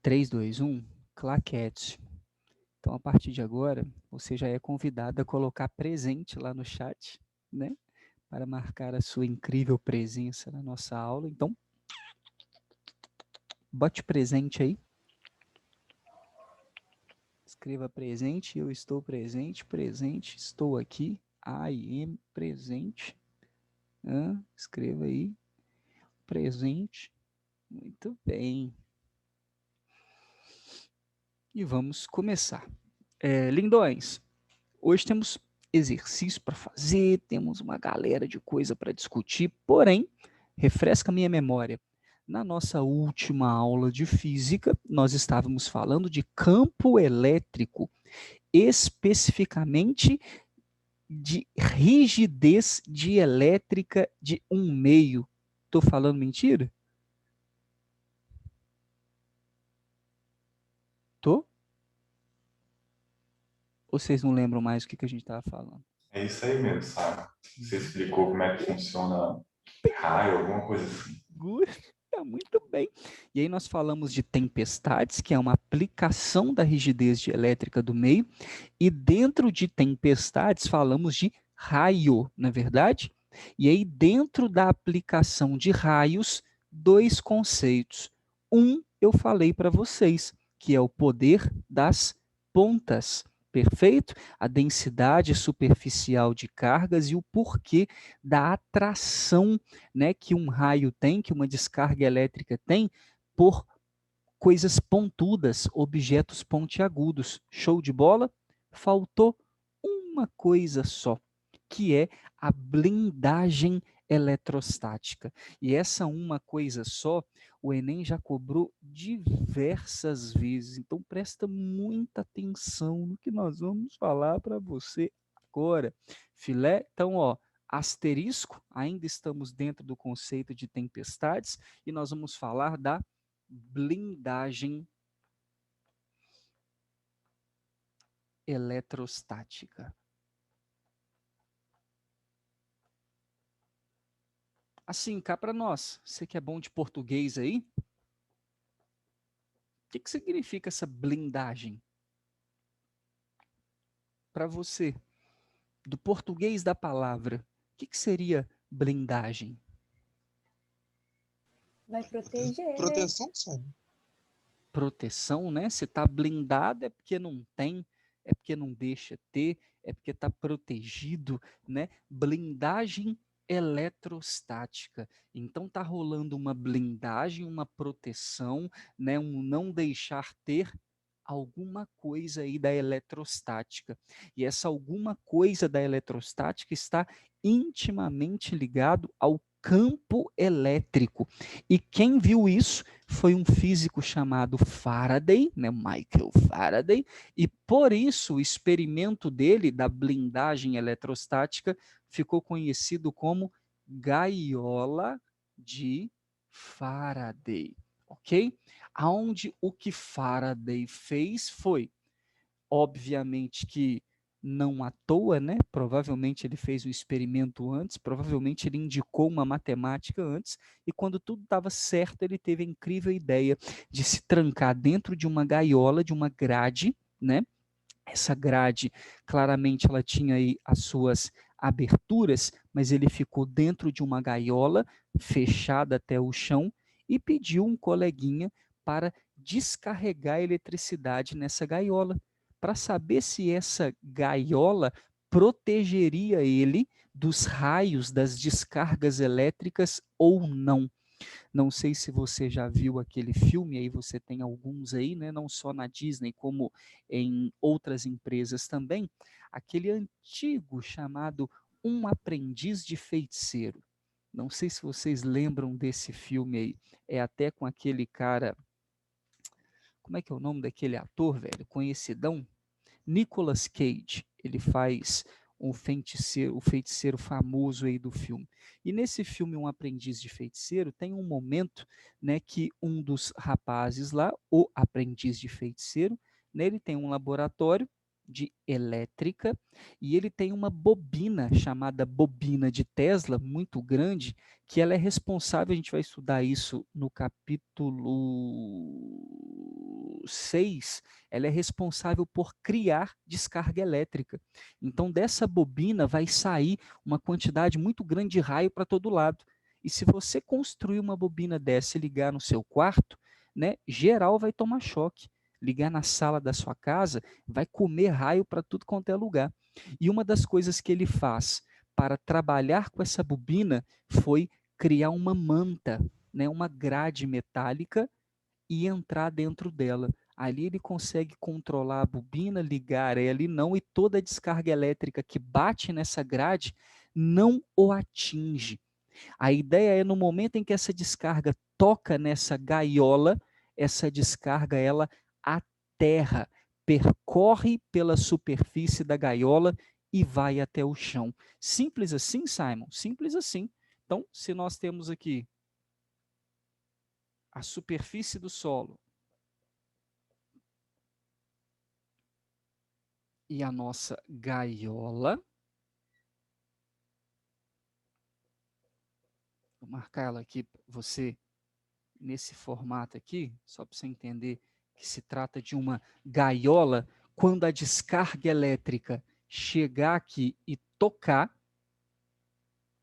3, 2, 1, claquete. Então, a partir de agora, você já é convidado a colocar presente lá no chat, né? Para marcar a sua incrível presença na nossa aula. Então, bote presente aí. Escreva presente, eu estou presente, presente, estou aqui, I am presente. Escreva aí, presente. Muito bem. E vamos começar. Lindões, hoje temos exercício para fazer, temos uma galera de coisa para discutir, porém, refresca minha memória. Na nossa última aula de física, nós estávamos falando de campo elétrico, especificamente de rigidez dielétrica de um meio. Estou falando mentira? Tô? Ou vocês não lembram mais o que a gente estava falando? É isso aí mesmo, sabe? Você explicou como é que funciona raio, alguma coisa assim. Muito bem. E aí nós falamos de tempestades, que é uma aplicação da rigidez dielétrica do meio, e dentro de tempestades falamos de raio, não é verdade? E aí dentro da aplicação de raios, dois conceitos. Um eu falei para vocês, que é o poder das pontas. Perfeito? A densidade superficial de cargas e o porquê da atração, né, que um raio tem, que uma descarga elétrica tem, por coisas pontudas, objetos pontiagudos. Show de bola? Faltou uma coisa só, que é a blindagem eletrostática. E essa uma coisa só, o Enem já cobrou diversas vezes. Então presta muita atenção no que nós vamos falar para você agora. Filé, então, ó, asterisco, ainda estamos dentro do conceito de tempestades e nós vamos falar da blindagem eletrostática. Assim, cá para nós, você que é bom de português aí, o que significa essa blindagem? Para você, do português da palavra, o que seria blindagem? Vai proteger, né? Proteção, sabe? Proteção, né? Se está blindado é porque não tem, é porque não deixa ter, é porque está protegido, né? Blindagem eletrostática. Então tá rolando uma blindagem, uma proteção, né? Um não deixar ter alguma coisa aí da eletrostática. E essa alguma coisa da eletrostática está intimamente ligado ao campo elétrico. E quem viu isso foi um físico chamado Faraday, né, Michael Faraday, e por isso o experimento dele da blindagem eletrostática ficou conhecido como gaiola de Faraday, ok? Aonde o que Faraday fez foi, obviamente que não à toa, né? Provavelmente ele fez um experimento antes, provavelmente ele indicou uma matemática antes, e quando tudo estava certo, ele teve a incrível ideia de se trancar dentro de uma gaiola, de uma grade, né? Essa grade, claramente, ela tinha aí as suas aberturas, mas ele ficou dentro de uma gaiola, fechada até o chão, e pediu um coleguinha para descarregar a eletricidade nessa gaiola, para saber se essa gaiola protegeria ele dos raios das descargas elétricas ou não. Não sei se você já viu aquele filme, aí você tem alguns aí, né, não só na Disney, como em outras empresas também, aquele antigo chamado Um Aprendiz de Feiticeiro. Não sei se vocês lembram desse filme aí. É até com aquele cara, como é que é o nome daquele ator, velho? Conhecidão? Nicolas Cage, ele faz o feiticeiro famoso aí do filme. E nesse filme, Um Aprendiz de Feiticeiro, tem um momento, né, que um dos rapazes lá, o aprendiz de feiticeiro, né, ele tem um laboratório de elétrica e ele tem uma bobina chamada bobina de Tesla, muito grande, que ela é responsável, a gente vai estudar isso no capítulo 6, ela é responsável por criar descarga elétrica. Então, dessa bobina vai sair uma quantidade muito grande de raio para todo lado. E se você construir uma bobina dessa e ligar no seu quarto, né, geral vai tomar choque. Ligar na sala da sua casa, vai comer raio para tudo quanto é lugar. E uma das coisas que ele faz para trabalhar com essa bobina foi criar uma manta, né, uma grade metálica e entrar dentro dela. Ali ele consegue controlar a bobina, ligar ela e não, e toda a descarga elétrica que bate nessa grade não o atinge. A ideia é no momento em que essa descarga toca nessa gaiola, essa descarga ela aterra, percorre pela superfície da gaiola e vai até o chão. Simples assim, Simon? Simples assim. Então, se nós temos aqui a superfície do solo e a nossa gaiola, vou marcar ela aqui para você nesse formato aqui, só para você entender que se trata de uma gaiola. Quando a descarga elétrica chegar aqui e tocar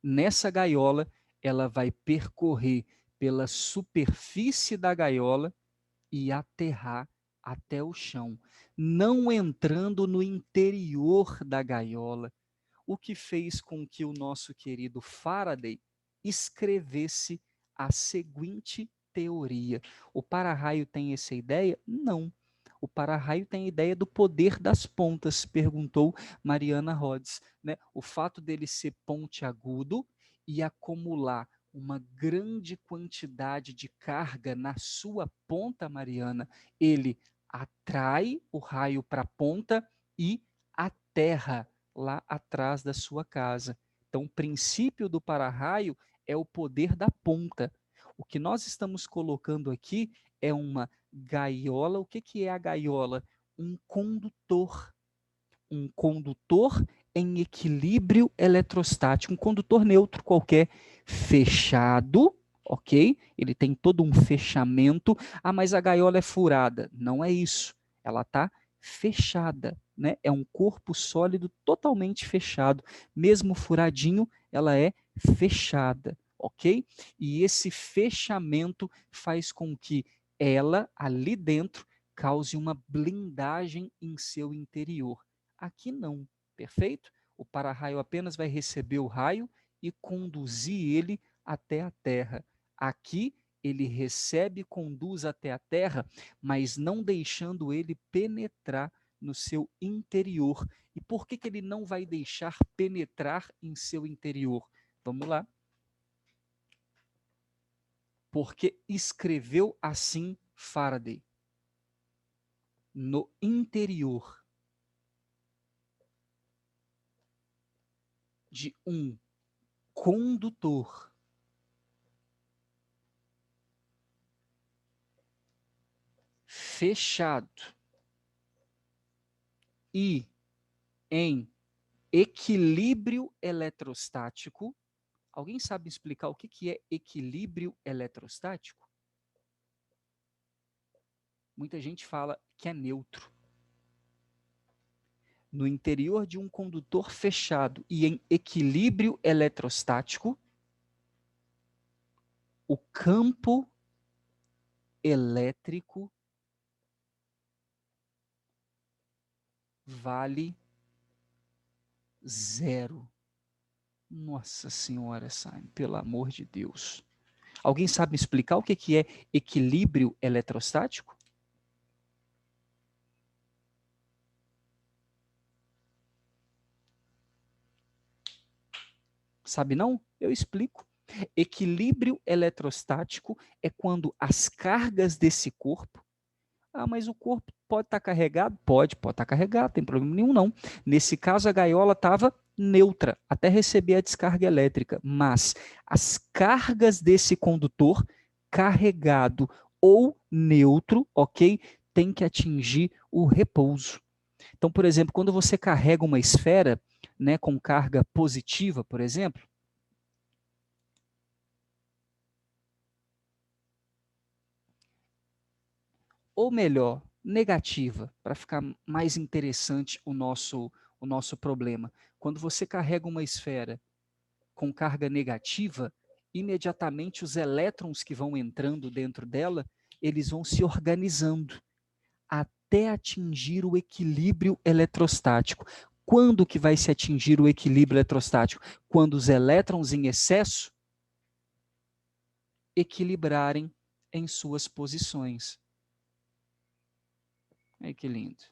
nessa gaiola, ela vai percorrer pela superfície da gaiola e aterrar até o chão, não entrando no interior da gaiola, o que fez com que o nosso querido Faraday escrevesse a seguinte teoria. O para-raio tem essa ideia? Não. O para-raio tem a ideia do poder das pontas, perguntou Mariana Rhodes. Né? O fato dele ser pontiagudo e acumular uma grande quantidade de carga na sua ponta, Mariana, ele atrai o raio para a ponta e aterra lá atrás da sua casa. Então, o princípio do para-raio é o poder da ponta. O que nós estamos colocando aqui é uma gaiola. O que é a gaiola? Um condutor. Um condutor em equilíbrio eletrostático, um condutor neutro qualquer, fechado, ok? Ele tem todo um fechamento. Ah, mas a gaiola é furada. Não é isso. Ela está fechada, né? É um corpo sólido totalmente fechado. Mesmo furadinho, ela é fechada, ok? E esse fechamento faz com que ela, ali dentro, cause uma blindagem em seu interior. Aqui não, perfeito? O para-raio apenas vai receber o raio e conduzir ele até a Terra. Aqui ele recebe e conduz até a Terra, mas não deixando ele penetrar no seu interior. E por que ele não vai deixar penetrar em seu interior? Vamos lá. Porque escreveu assim Faraday. No interior de um condutor fechado e em equilíbrio eletrostático. Alguém sabe explicar o que é equilíbrio eletrostático? Muita gente fala que é neutro. No interior de um condutor fechado e em equilíbrio eletrostático, o campo elétrico vale zero. Nossa Senhora, Simon, pelo amor de Deus. Alguém sabe me explicar o que é equilíbrio eletrostático? Sabe não? Eu explico. Equilíbrio eletrostático é quando as cargas desse corpo. Ah, mas o corpo pode estar carregado? Pode estar carregado, não tem problema nenhum não. Nesse caso, a gaiola estava neutra, até receber a descarga elétrica, mas as cargas desse condutor, carregado ou neutro, ok, tem que atingir o repouso. Então, por exemplo, quando você carrega uma esfera, né, com carga positiva, por exemplo, ou melhor, negativa, para ficar mais interessante o nosso problema. Quando você carrega uma esfera com carga negativa, imediatamente os elétrons que vão entrando dentro dela, eles vão se organizando até atingir o equilíbrio eletrostático. Quando que vai se atingir o equilíbrio eletrostático? Quando os elétrons em excesso equilibrarem em suas posições. Olha que lindo.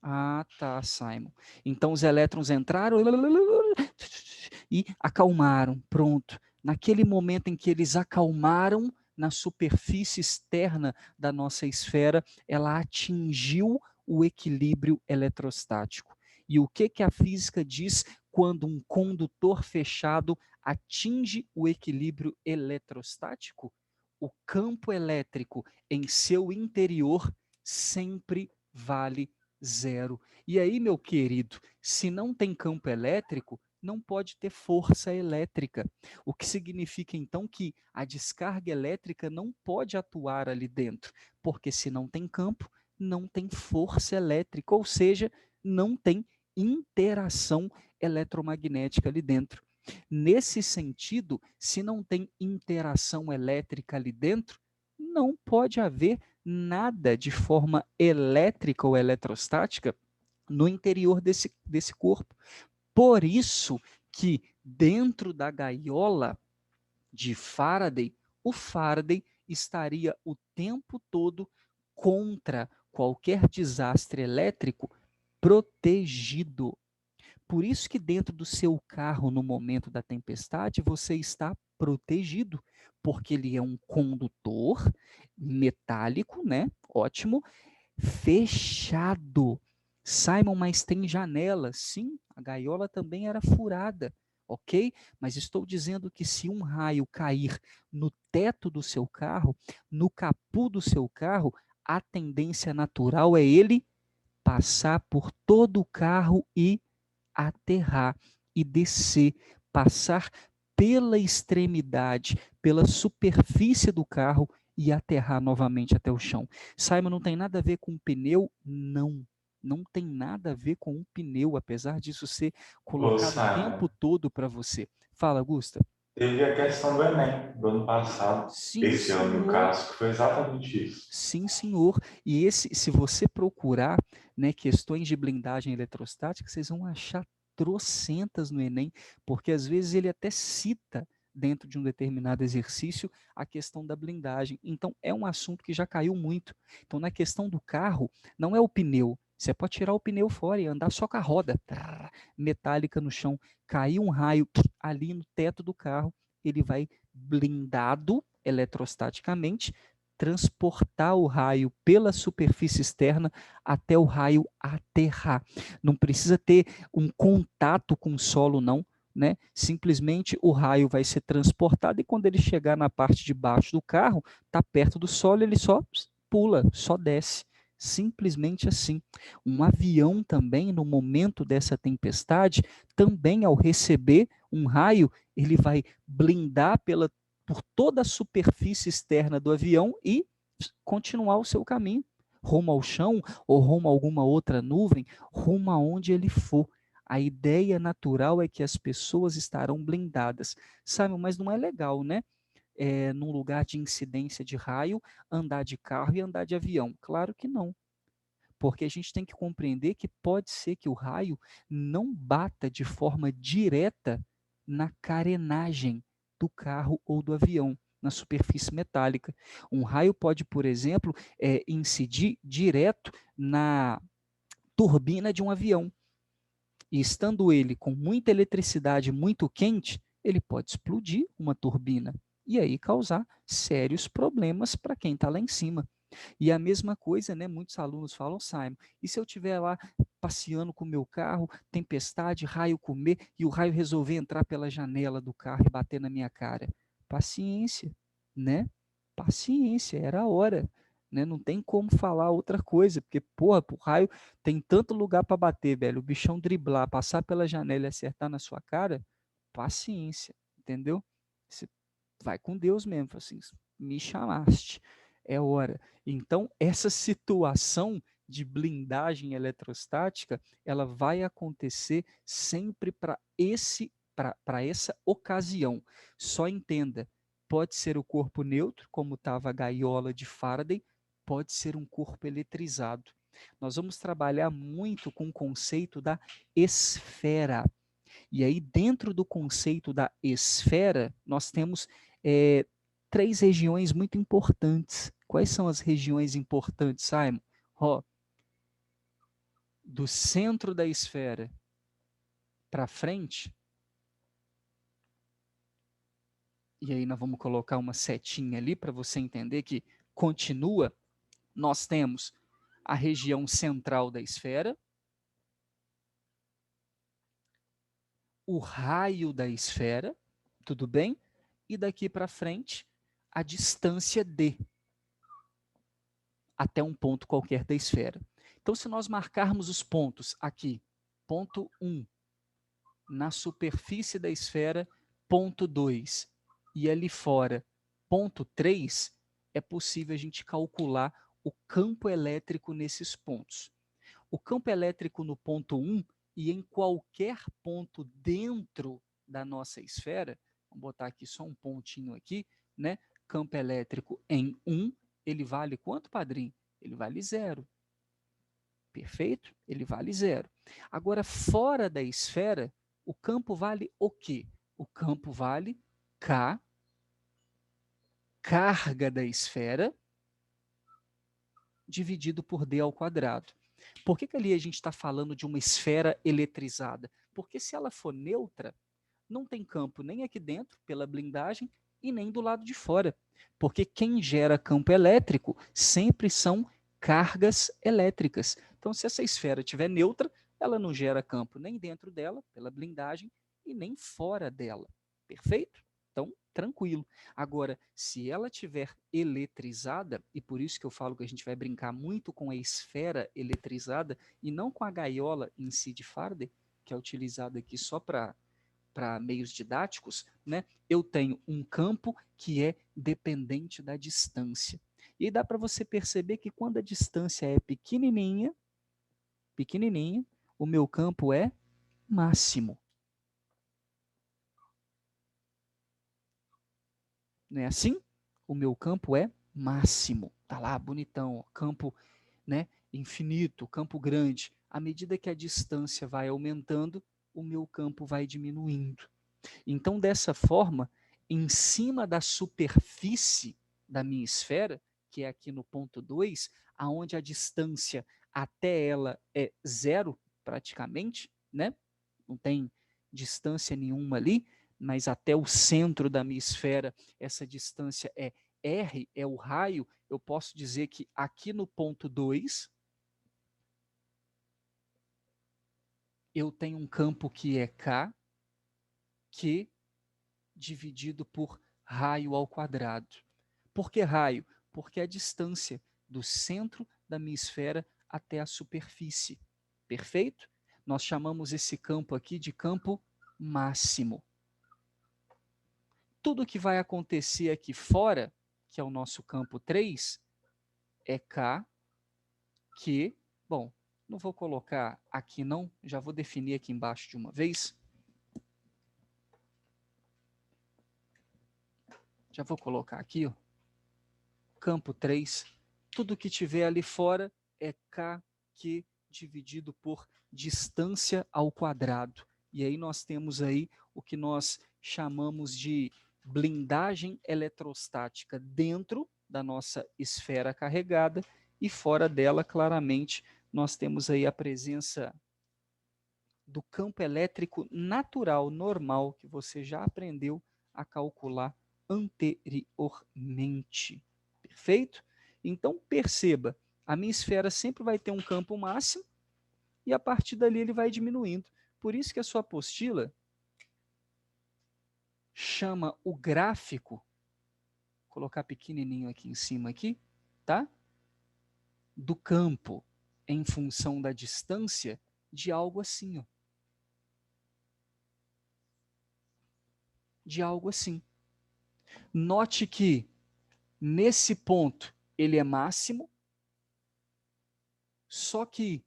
Ah, tá, Simon. Então os elétrons entraram e acalmaram. Pronto. Naquele momento em que eles acalmaram na superfície externa da nossa esfera, ela atingiu o equilíbrio eletrostático. E o que a física diz quando um condutor fechado atinge o equilíbrio eletrostático? O campo elétrico em seu interior sempre vale zero. E aí, meu querido, se não tem campo elétrico, não pode ter força elétrica. O que significa então que a descarga elétrica não pode atuar ali dentro, porque se não tem campo, não tem força elétrica, ou seja, não tem interação eletromagnética ali dentro. Nesse sentido, se não tem interação elétrica ali dentro, não pode haver nada de forma elétrica ou eletrostática no interior desse corpo. Por isso que dentro da gaiola de Faraday, o Faraday estaria o tempo todo contra qualquer desastre elétrico protegido. Por isso que dentro do seu carro, no momento da tempestade, você está protegido, porque ele é um condutor metálico, né? Ótimo, fechado. Simon, mas tem janela. Sim, a gaiola também era furada, ok? Mas estou dizendo que se um raio cair no teto do seu carro, no capô do seu carro, a tendência natural é ele passar por todo o carro e aterrar e descer, passar pela extremidade, pela superfície do carro e aterrar novamente até o chão. Simon, não tem nada a ver com pneu? Não. Não tem nada a ver com um pneu, apesar disso ser Ô, colocado o tempo Simon, todo para você. Fala, Augusta. teve a questão do Enem, do ano passado, Sim, esse ano, no senhor. caso, que foi exatamente isso. Sim, senhor. E esse, se você procurar, né, questões de blindagem eletrostática, vocês vão achar trocentas no Enem, porque às vezes ele até cita dentro de um determinado exercício a questão da blindagem. Então é um assunto que já caiu muito. Então na questão do carro, não é o pneu. Você pode tirar o pneu fora e andar só com a roda metálica no chão. Caiu um raio ali no teto do carro, ele vai blindado eletrostaticamente transportar o raio pela superfície externa até o raio aterrar. Não precisa ter um contato com o solo, não. Né? Simplesmente o raio vai ser transportado e quando ele chegar na parte de baixo do carro, está perto do solo, ele só pula, só desce. Simplesmente assim. Um avião também, no momento dessa tempestade, também ao receber um raio, ele vai blindar por toda a superfície externa do avião e continuar o seu caminho, rumo ao chão ou rumo a alguma outra nuvem, rumo aonde ele for. A ideia natural é que as pessoas estarão blindadas. Sabe, mas não é legal, né? Num lugar de incidência de raio, andar de carro e andar de avião. Claro que não. Porque a gente tem que compreender que pode ser que o raio não bata de forma direta na carenagem do carro ou do avião, na superfície metálica. Um raio pode, por exemplo, incidir direto na turbina de um avião. E estando ele com muita eletricidade muito quente, ele pode explodir uma turbina e aí causar sérios problemas para quem está lá em cima. E a mesma coisa, né? Muitos alunos falam, Simon, e se eu estiver lá passeando com o meu carro, tempestade, raio comer, e o raio resolver entrar pela janela do carro e bater na minha cara? Paciência, né? Paciência, era a hora. Né? Não tem como falar outra coisa, porque, porra, o raio tem tanto lugar para bater, velho. O bichão driblar, passar pela janela e acertar na sua cara, paciência, entendeu? Você vai com Deus mesmo, assim, me chamaste, é hora. Então, essa situação de blindagem eletrostática, ela vai acontecer sempre para essa ocasião. Só entenda, pode ser o corpo neutro, como estava a gaiola de Faraday, pode ser um corpo eletrizado. Nós vamos trabalhar muito com o conceito da esfera. E aí, dentro do conceito da esfera, nós temos três regiões muito importantes. Quais são as regiões importantes, Simon? Ó, do centro da esfera para frente, e aí nós vamos colocar uma setinha ali para você entender que continua, nós temos a região central da esfera, o raio da esfera, tudo bem? E daqui para frente, a distância D, até um ponto qualquer da esfera. Então, se nós marcarmos os pontos aqui, ponto 1, na superfície da esfera, ponto 2, e ali fora, ponto 3, é possível a gente calcular o campo elétrico nesses pontos. O campo elétrico no ponto 1 e em qualquer ponto dentro da nossa esfera, vamos botar aqui só um pontinho aqui, né? Campo elétrico em 1, ele vale quanto, padrinho? Ele vale 0. Perfeito? Ele vale 0. Agora, fora da esfera, o campo vale o quê? O campo vale K, carga da esfera, dividido por D ao quadrado. Por que ali a gente está falando de uma esfera eletrizada? Porque se ela for neutra, não tem campo nem aqui dentro, pela blindagem, e nem do lado de fora. Porque quem gera campo elétrico sempre são cargas elétricas. Então, se essa esfera estiver neutra, ela não gera campo nem dentro dela, pela blindagem, e nem fora dela. Perfeito? Então, tranquilo. Agora, se ela estiver eletrizada, e por isso que eu falo que a gente vai brincar muito com a esfera eletrizada, e não com a gaiola em si de Faraday, que é utilizada aqui só para meios didáticos, né, eu tenho um campo que é dependente da distância. E dá para você perceber que quando a distância é pequenininha, o meu campo é máximo. Não é assim? O meu campo é máximo. Tá lá, bonitão, ó, campo, né, infinito, campo grande. À medida que a distância vai aumentando, o meu campo vai diminuindo. Então, dessa forma, em cima da superfície da minha esfera, que é aqui no ponto 2, aonde a distância até ela é 0, praticamente, né? Não tem distância nenhuma ali, mas até o centro da minha esfera, essa distância é R, é o raio, eu posso dizer que aqui no ponto 2, eu tenho um campo que é K, que dividido por raio ao quadrado. Por que raio? Porque é a distância do centro da minha esfera até a superfície. Perfeito? Nós chamamos esse campo aqui de campo máximo. Tudo que vai acontecer aqui fora, que é o nosso campo 3, é K, que, bom, não vou colocar aqui não, já vou definir aqui embaixo de uma vez. Já vou colocar aqui, ó, campo 3, tudo que tiver ali fora é KQ dividido por distância ao quadrado. E aí nós temos aí o que nós chamamos de blindagem eletrostática dentro da nossa esfera carregada e fora dela, claramente, nós temos aí a presença do campo elétrico natural, normal, que você já aprendeu a calcular anteriormente. Perfeito? Então, perceba, a minha esfera sempre vai ter um campo máximo e a partir dali ele vai diminuindo. Por isso que a sua apostila chama o gráfico, vou colocar pequenininho aqui em cima aqui, tá? Do campo em função da distância de algo assim, ó. De algo assim. Note que nesse ponto ele é máximo, só que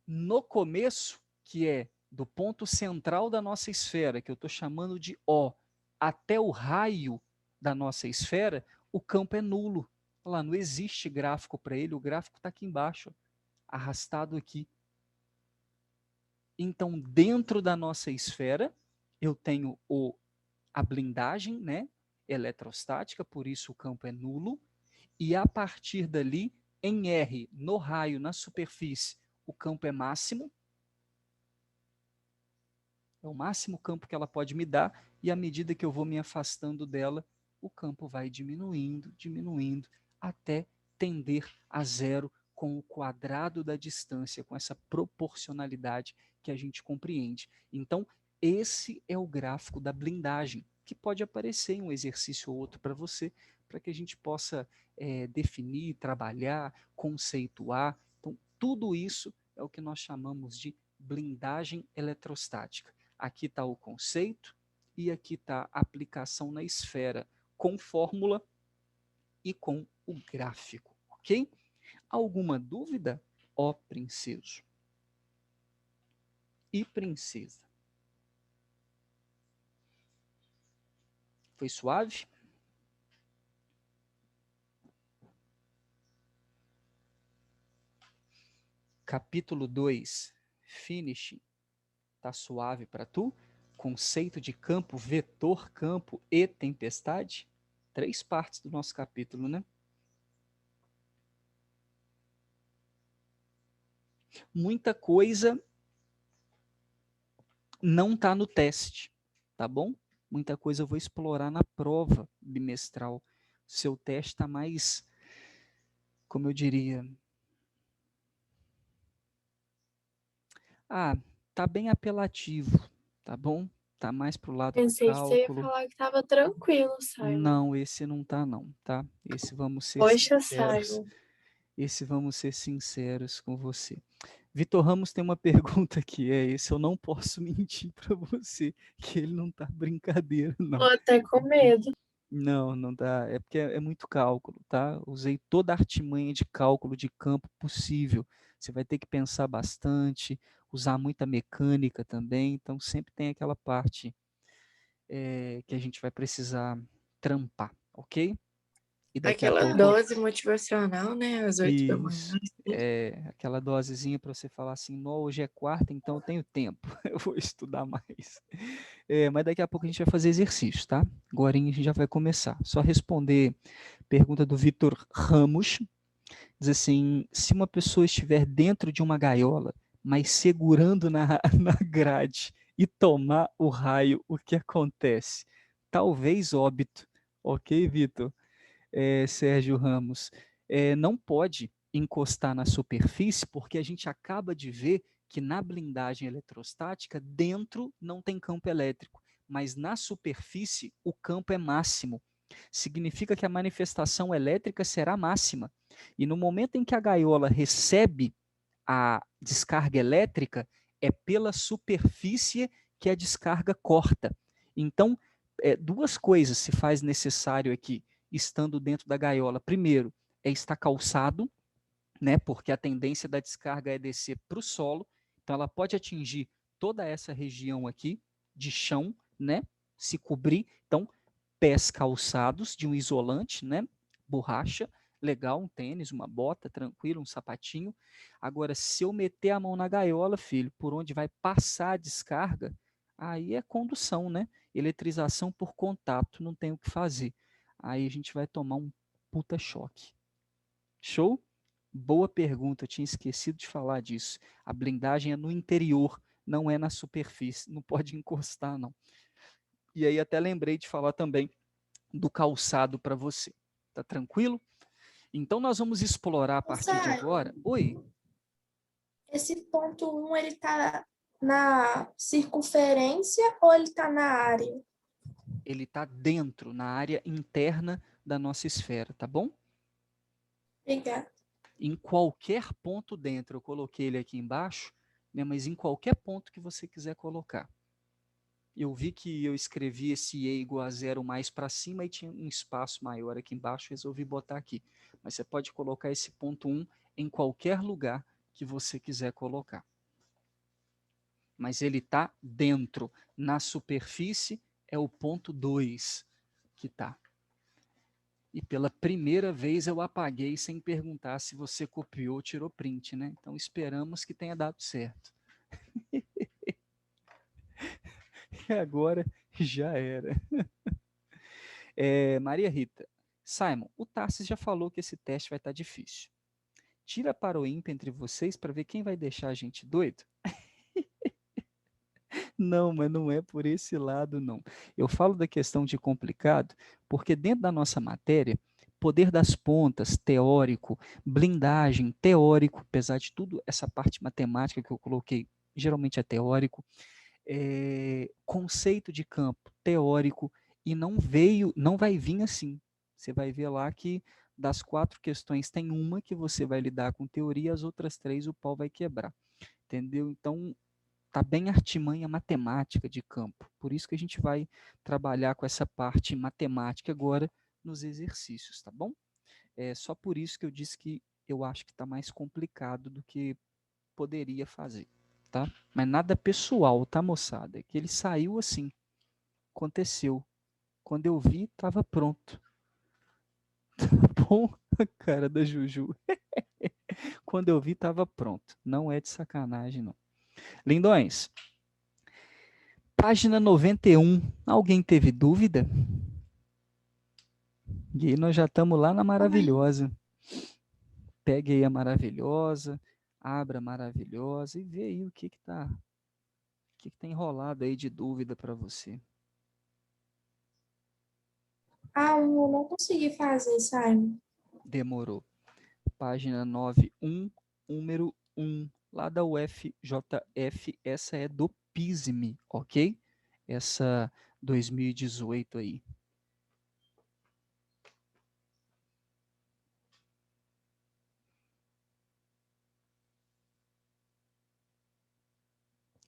no começo, que é do ponto central da nossa esfera, que eu estou chamando de O, até o raio da nossa esfera, o campo é nulo. Olha lá, não existe gráfico para ele, o gráfico está aqui embaixo, arrastado aqui. Então, dentro da nossa esfera, eu tenho a blindagem, né, eletrostática, por isso o campo é nulo, e a partir dali, em R, no raio, na superfície, o campo é máximo, é o máximo campo que ela pode me dar, e à medida que eu vou me afastando dela, o campo vai diminuindo, diminuindo, até tender a zero com o quadrado da distância, com essa proporcionalidade que a gente compreende. Então, esse é o gráfico da blindagem, que pode aparecer em um exercício ou outro para você, para que a gente possa definir, trabalhar, conceituar. Então, tudo isso é o que nós chamamos de blindagem eletrostática. Aqui está o conceito e aqui está a aplicação na esfera, com fórmula e com o gráfico, ok? Alguma dúvida, ó princeso e princesa? Foi suave? Capítulo 2, finishing, tá suave para tu? Conceito de campo, vetor, campo e tempestade? 3 partes do nosso capítulo, né? Muita coisa não está no teste, tá bom? Muita coisa eu vou explorar na prova bimestral. Seu teste está mais, como eu diria, tá bem apelativo, tá bom? Tá mais pro lado do Pensei que você ia cálculo. falar que tava tranquilo, Simon. Não, esse não tá não, tá? Esse vamos ser Poxa, sinceros. Simon. Esse vamos ser sinceros com você. Vitor Ramos tem uma pergunta que é esse, eu não posso mentir para você, que ele não tá brincadeira, Tô não. até com medo. Não, não dá. É porque é muito cálculo, tá? Usei toda a artimanha de cálculo de campo possível. Você vai ter que pensar bastante, usar muita mecânica também. Então, sempre tem aquela parte que a gente vai precisar trampar, ok? E daqui a Aquela pouco, dose motivacional, né? Às 8 da manhã. isso, aquela dosezinha para você falar assim: "Nó, hoje é quarta, então eu tenho tempo, eu vou estudar mais." Mas daqui a pouco a gente vai fazer exercício, tá? Agora a gente já vai começar. Só responder pergunta do Vitor Ramos. Diz assim: se uma pessoa estiver dentro de uma gaiola, mas segurando na, na grade e tomar o raio, o que acontece? Talvez óbito. Ok, Vitor? Sérgio Ramos. Não pode encostar na superfície, porque a gente acaba de ver que na blindagem eletrostática, dentro não tem campo elétrico, mas na superfície o campo é máximo. Significa que a manifestação elétrica será máxima. E no momento em que a gaiola recebe a descarga elétrica, é pela superfície que a descarga corta. Então, duas coisas se faz necessário aqui, estando dentro da gaiola. Primeiro, é estar calçado, né, porque a tendência da descarga é descer para o solo, então ela pode atingir toda essa região aqui de chão, né, se cobrir. Então, pés calçados de um isolante, né, borracha, legal, um tênis, uma bota, tranquilo, um sapatinho. Agora, se eu meter a mão na gaiola, filho, por onde vai passar a descarga, aí é condução, né? Eletrização por contato, não tem o que fazer. Aí a gente vai tomar um puta choque. Show? Boa pergunta, eu tinha esquecido de falar disso. A blindagem é no interior, não é na superfície, não pode encostar, não. E aí até lembrei de falar também do calçado para você. Tá tranquilo? Então nós vamos explorar a Ô, partir de agora. Simon, Oi, esse ponto 1, ele tá na circunferência ou ele tá na área? ele está dentro, na área interna da nossa esfera, tá bom? Obrigada. Em qualquer ponto dentro, eu coloquei ele aqui embaixo, né, mas em qualquer ponto que você quiser colocar. Eu vi que eu escrevi esse E igual a 0 mais para cima e tinha um espaço maior aqui embaixo, resolvi botar aqui. Mas você pode colocar esse ponto 1 em qualquer lugar que você quiser colocar. Mas ele está dentro. Na superfície é o ponto 2 que está. E pela primeira vez eu apaguei sem perguntar se você copiou ou tirou print, né? Então esperamos que tenha dado certo. E agora já era. Maria Rita, Simon, o Tarsis já falou que esse teste vai estar difícil. Tira para o ímpar entre vocês para ver quem vai deixar a gente doido? Não, mas não é por esse lado, não. Eu falo da questão de complicado, porque dentro da nossa matéria, poder das pontas, teórico, blindagem, teórico, apesar de tudo, essa parte matemática que eu coloquei, geralmente é teórico, conceito de campo, teórico, e não vai vir assim. Você vai ver lá que das 4 questões tem uma que você vai lidar com teoria, as outras 3 o pau vai quebrar. Entendeu? Então, tá bem artimanha matemática de campo. Por isso que a gente vai trabalhar com essa parte matemática agora nos exercícios, tá bom? É só por isso que eu disse que eu acho que está mais complicado do que poderia fazer, tá? Mas nada pessoal, tá, moçada? É que ele saiu assim, aconteceu. Quando eu vi, estava pronto. Tá bom? A cara da Juju. Quando eu vi, estava pronto. Não é de sacanagem, não. Lindões, página 91. Alguém teve dúvida? E aí nós já estamos lá na maravilhosa. Pegue aí a maravilhosa, abra a maravilhosa e vê aí o que tá enrolado aí de dúvida para você. Eu não consegui fazer, Simon. Demorou. Página 91, número 1, lá da UFJF, essa é do PISME, ok? Essa 2018 aí.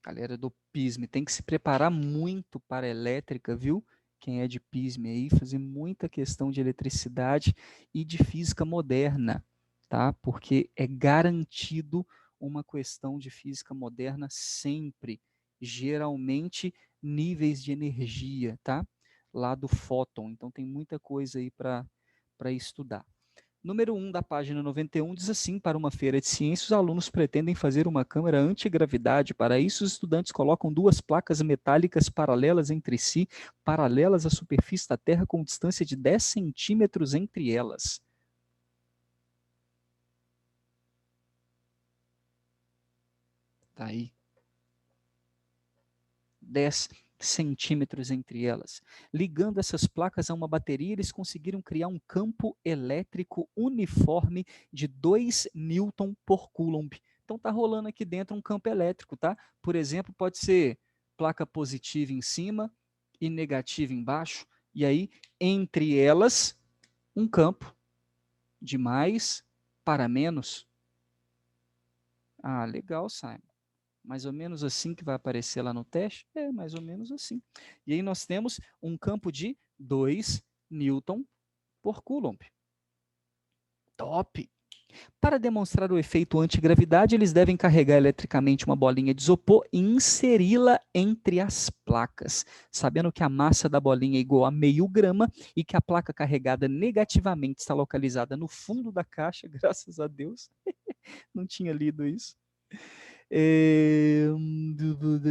Galera do PISME, tem que se preparar muito para a elétrica, viu? Quem é de PISME aí, fazer muita questão de eletricidade e de física moderna, tá? Porque é garantido uma questão de física moderna sempre, geralmente níveis de energia, tá? Lá do fóton, então tem muita coisa aí para estudar. Número 1 da página 91 diz assim: para uma feira de ciências, os alunos pretendem fazer uma câmara antigravidade. Para isso, os estudantes colocam 2 placas metálicas paralelas entre si, paralelas à superfície da Terra, com distância de 10 centímetros entre elas. Tá aí. 10 centímetros entre elas. Ligando essas placas a uma bateria, eles conseguiram criar um campo elétrico uniforme de 2 newton por coulomb. Então tá rolando aqui dentro um campo elétrico, tá? Por exemplo, pode ser placa positiva em cima e negativa embaixo, e aí entre elas um campo de mais para menos. Ah, legal, Simon. Mais ou menos assim que vai aparecer lá no teste? É, mais ou menos assim. E aí nós temos um campo de 2 newton por coulomb. Top! Para demonstrar o efeito antigravidade, eles devem carregar eletricamente uma bolinha de isopor e inseri-la entre as placas, sabendo que a massa da bolinha é igual a meio grama e que a placa carregada negativamente está localizada no fundo da caixa, graças a Deus. Não tinha lido isso.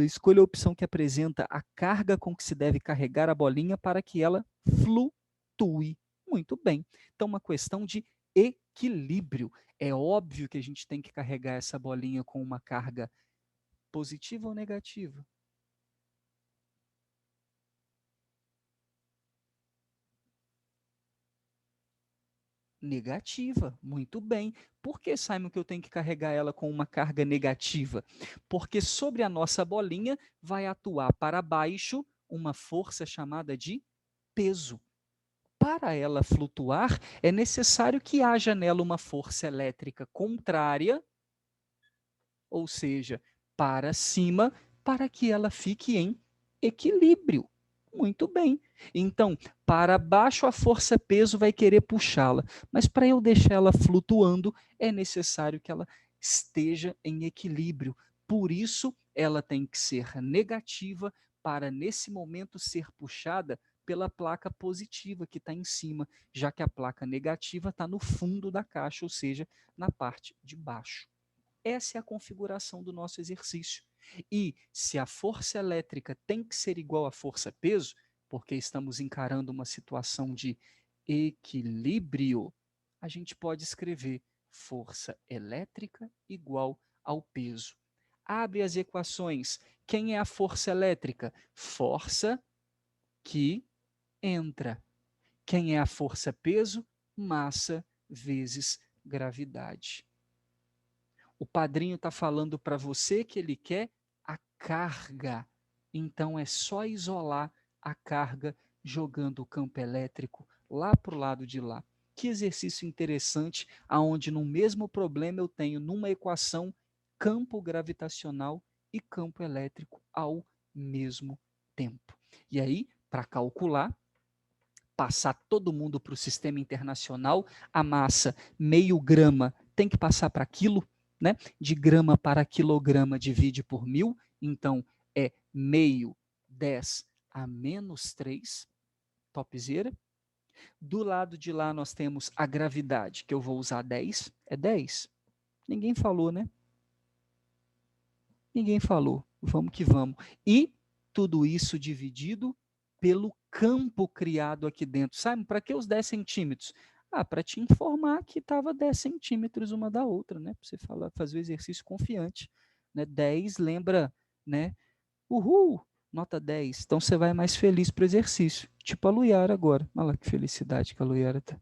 Escolha a opção que apresenta a carga com que se deve carregar a bolinha para que ela flutue. Muito bem. Então, uma questão de equilíbrio. É óbvio que a gente tem que carregar essa bolinha com uma carga positiva ou negativa? Negativa, muito bem. Por que, Simon, que eu tenho que carregar ela com uma carga negativa? Porque sobre a nossa bolinha vai atuar para baixo uma força chamada de peso. Para ela flutuar, é necessário que haja nela uma força elétrica contrária, ou seja, para cima, para que ela fique em equilíbrio. Muito bem. Então, para baixo a força-peso vai querer puxá-la, mas para eu deixar ela flutuando, é necessário que ela esteja em equilíbrio. Por isso, ela tem que ser negativa para, nesse momento, ser puxada pela placa positiva que está em cima, já que a placa negativa está no fundo da caixa, ou seja, na parte de baixo. Essa é a configuração do nosso exercício. E se a força elétrica tem que ser igual à força-peso, porque estamos encarando uma situação de equilíbrio, a gente pode escrever força elétrica igual ao peso. Abre as equações. Quem é a força elétrica? Força que entra. Quem é a força-peso? Massa vezes gravidade. O padrinho está falando para você que ele quer a carga. Então é só isolar a carga jogando o campo elétrico lá para o lado de lá. Que exercício interessante, aonde no mesmo problema eu tenho numa equação campo gravitacional e campo elétrico ao mesmo tempo. E aí, para calcular, passar todo mundo para o sistema internacional, a massa meio grama tem que passar para quilo, né? De grama para quilograma divide por 1000, então é meio 10 a menos 3, topzera. Do lado de lá nós temos a gravidade, que eu vou usar 10, é 10. Ninguém falou, né? Ninguém falou, vamos que vamos. E tudo isso dividido pelo campo criado aqui dentro. Sabe, para que os 10 centímetros? Ah, para te informar que estava 10 centímetros uma da outra, né? Para você fazer o exercício confiante. Né? 10 lembra, né? Uhul, nota 10. Então você vai mais feliz para o exercício. Tipo a Luiara agora. Olha lá que felicidade que a Luiara está.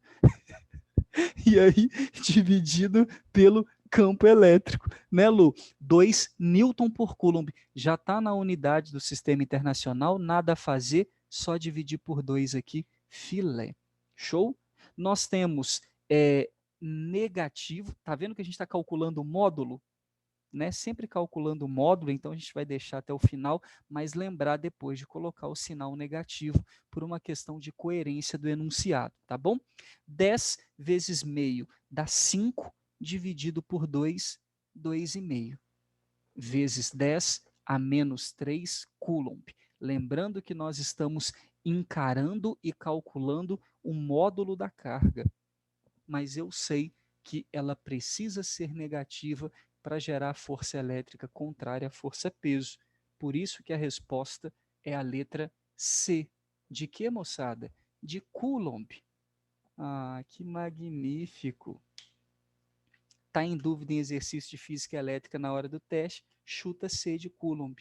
E aí, dividido pelo campo elétrico, né, Lu? 2 newton por coulomb. Já está na unidade do sistema internacional, nada a fazer, só dividir por 2 aqui, filé. Show? Nós temos negativo, tá vendo que a gente está calculando o módulo? Né, sempre calculando o módulo, então a gente vai deixar até o final, mas lembrar depois de colocar o sinal negativo por uma questão de coerência do enunciado, tá bom? 10 vezes meio dá 5, dividido por 2, 2,5. Vezes 10 a menos 3 coulomb. Lembrando que nós estamos encarando e calculando o módulo da carga, mas eu sei que ela precisa ser negativa para gerar força elétrica contrária à força-peso. Por isso que a resposta é a letra C. De que, moçada? De Coulomb. Ah, que magnífico. Está em dúvida em exercício de física elétrica na hora do teste? Chuta C de Coulomb.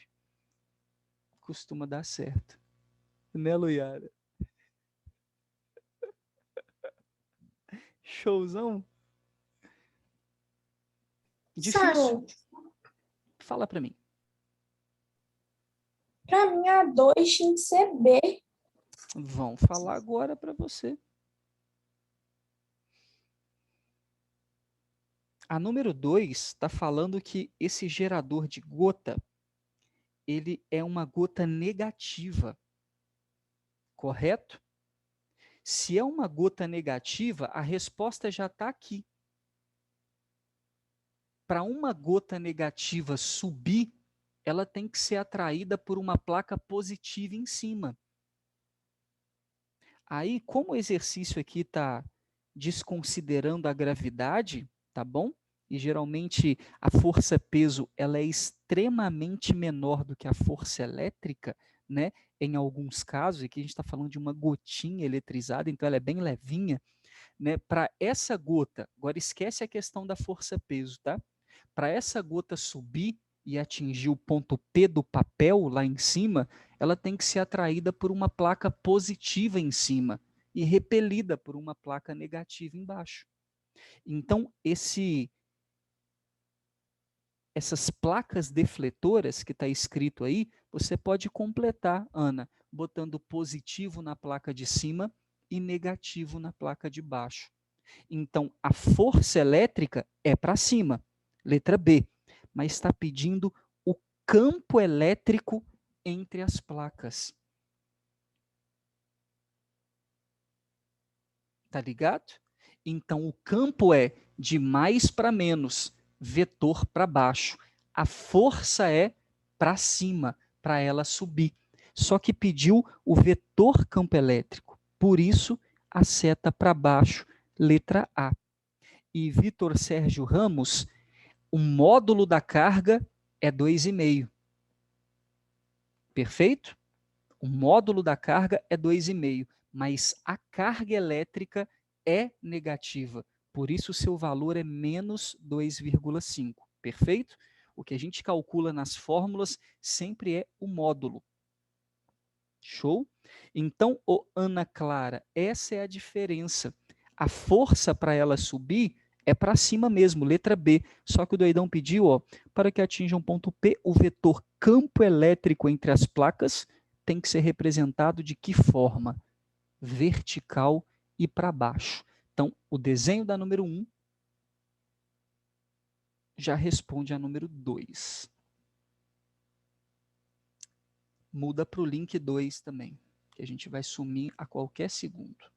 Costuma dar certo. Né, Luiara? Showzão? Difícil? Fala para mim. Para mim, a 2 tinha que ser B. Vão falar agora para você. A número 2 está falando que esse gerador de gota, ele é uma gota negativa, correto? Se é uma gota negativa, a resposta já está aqui. Para uma gota negativa subir, ela tem que ser atraída por uma placa positiva em cima. Aí, como o exercício aqui está desconsiderando a gravidade, tá bom? E geralmente a força-peso ela é extremamente menor do que a força elétrica, né? Em alguns casos, aqui a gente está falando de uma gotinha eletrizada, então ela é bem levinha, né? Para essa gota, agora esquece a questão da força-peso, tá? Para essa gota subir e atingir o ponto P do papel lá em cima, ela tem que ser atraída por uma placa positiva em cima e repelida por uma placa negativa embaixo. Então, essas placas defletoras que está escrito aí, você pode completar, Ana, botando positivo na placa de cima e negativo na placa de baixo. Então, a força elétrica é para cima, letra B, mas está pedindo o campo elétrico entre as placas. Tá ligado? Então, o campo é de mais para menos, vetor para baixo. A força é para cima, para ela subir. Só que pediu o vetor campo elétrico. Por isso, a seta para baixo, letra A. E Vitor Sérgio Ramos, o módulo da carga é 2,5. Perfeito? O módulo da carga é 2,5, mas a carga elétrica é negativa. Por isso, o seu valor é menos 2,5. Perfeito? O que a gente calcula nas fórmulas sempre é o módulo. Show? Então, Ana Clara, essa é a diferença. A força para ela subir é para cima mesmo, letra B. Só que o doidão pediu, ó, para que atinja um ponto P, o vetor campo elétrico entre as placas tem que ser representado de que forma? Vertical e para baixo. Então, o desenho da número 1 já responde a número 2. Muda para o link 2 também, que a gente vai sumir a qualquer segundo.